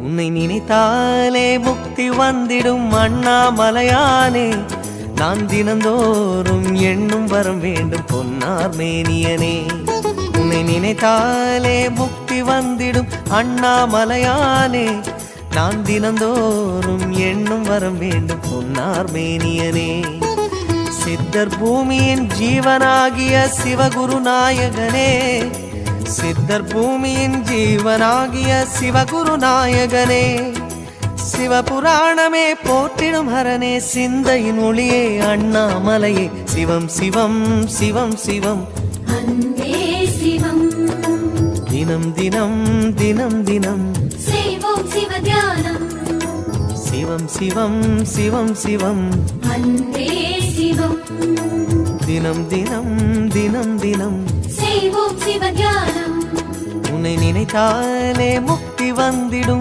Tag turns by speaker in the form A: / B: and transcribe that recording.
A: உன்னை நினைத்தாலே முக்தி வந்திடும் அண்ணாமலையானே. நான் தினந்தோறும் எண்ணும் வரம் வேண்டும் பொன்னார் மேனியனே. உன்னை நினைத்தாலே முக்தி வந்திடும் அண்ணாமலையானே. நான் தினந்தோறும் எண்ணும் வரம் வேண்டும் பொன்னார் மேனியனே. சித்தர் பூமியின் ஜீவனாகிய சிவகுரு நாயகனே. சித்தர் பூமியின் ஜீவனாகிய சிவகுரு நாயகனே. சிவபுராணமே போற்றிடும் ஹரனே. சிந்தையின் ஒளியே அண்ணாமலையே. சிவம் சிவம் சிவம் சிவம்
B: அன்பே சிவம்.
A: தினம் தினம் தினம் தினம்
B: செய்வோம் சிவ தியானம்.
A: சிவம் சிவம் சிவம் சிவம்
B: அன்பே சிவம்.
A: தினம் தினம் தினம் தினம்
B: செய்வோம் சிவ தியானம்.
A: உன்னை நினைத்தாலே முக்தி வந்திடும்